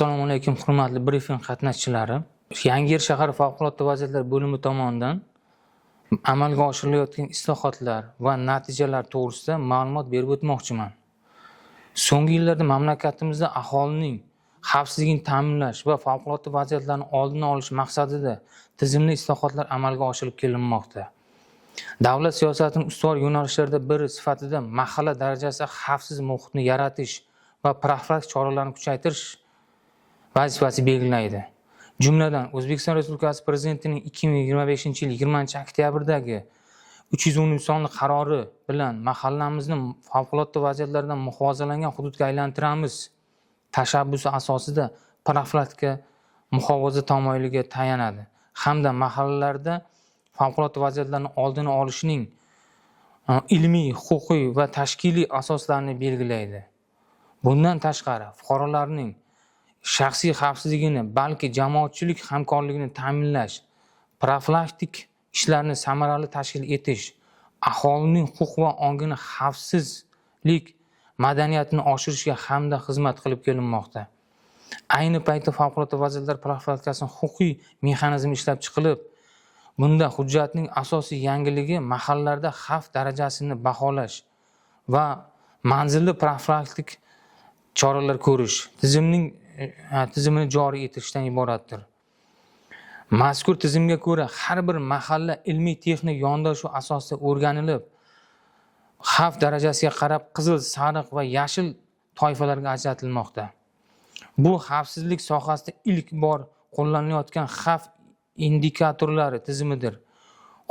Assalomu alaykum, hurmatli brifing qatnashchilari. Yangiyer shahar favqulodda vaziyatlar bo'limi tomonidan amalga oshirilayotgan islohotlar va natijalar to'g'risida ma'lumot berib o'tmoqchiman. So'nggi yillarda mamlakatimizda aholining xavfsizligini ta'minlash va favqulodda vaziyatlarni oldini olish maqsadida tizimli islohotlar amalga oshirilib kelinmoqda. Davlat siyosatining ustuvor yo'nalishlarida biri sifatida mahalla darajasida xavfsiz muhitni yaratish va profilaktik choralarni kuchaytirish vazifasi belgilaydi. Jumladan, O'zbekiston Respublikasi Prezidentining 2025-yil 20-oktyabrdagi 310 sonli qarori bilan mahallamizni favqulodda vaziyatlardan muhofazalangan hududga aylantiramiz tashabbusi asosida profilaktika muhofaza tamoyiliga tayanadi hamda mahallalarda favqulodda vaziyatlarni oldini olishning ilmiy, huquqiy va tashkiliy asoslarini belgilaydi. Bundan tashqari, fuqarolarning shaxsiy xavfsizligini, balki jamoatchilik hamkorligini ta'minlash, profilaktik ishlarni samarali tashkil etish, aholining huquq va ongini xavfsizlik madaniyatini oshirishga hamda xizmat qilib kelinmoqda. Ayni paytda favqulodda vaziyatlar profilaktikasining huquqiy mexanizmi ishlab chiqilib, bunda hujjatning asosiy yangiligi mahallalarda xavf darajasini baholash va manzilli profilaktik choralar ko'rish tizimini joriy etishdan iboratdir. Mazkur tizimga ko'ra har bir mahalla ilmiy-texnik yondashuv asosida o'rganilib, xavf darajasiga qarab qizil, sariq va yashil toifalarga ajratilmoqda. Bu xavfsizlik sohasida ilk bor qo'llanilayotgan xavf indikatorlari tizimidir.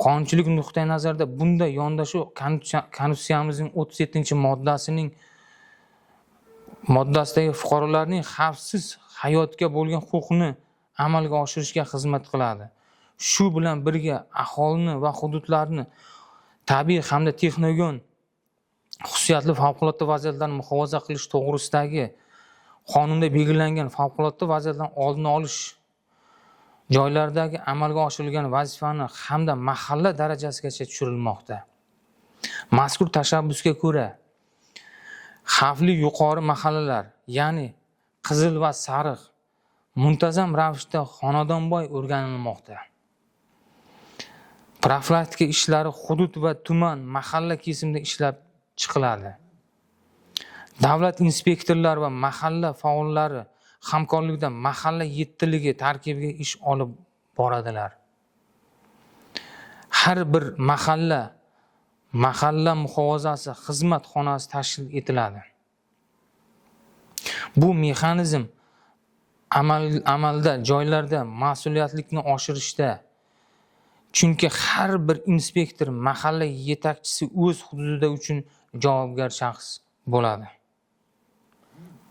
Qonunchilik nuqtai nazarida bunda yondashuv Konstitutsiyamizning 37-moddasidagi fuqarolarning xavfsiz hayotga bo'lgan huquqini amalga oshirishga xizmat qiladi. Shu bilan birga aholini va hududlarni tabiiy hamda texnogen xususiyatli favqulodda vaziyatlarni muhofaza qilish to'g'risidagi qonunda belgilangan favqulodda vaziyatlarni oldini olish joylardagi amalga oshirilgan vazifani hamda mahalla darajasigacha tushirilmoqda. Mazkur tashabbusga ko'ra xavfli yuqori mahallalar, ya'ni qizil va sariq muntazam ravishda xonadonboy o'rganilmoqda. Profilaktika ishlari hudud va tuman mahalla kesimida ishlab chiqiladi. Davlat inspektorlari va mahalla faollari hamkorlikda mahalla yettiligi tarkibiga ish olib boradilar. Har bir mahalla muhofazasi xizmat xonasi tashkil etiladi. Bu mexanizm amalda joylarda mas'uliyatlikni oshirishda, chunki har bir inspektor mahalla yetakchisi o'z hududi uchun javobgar shaxs bo'ladi.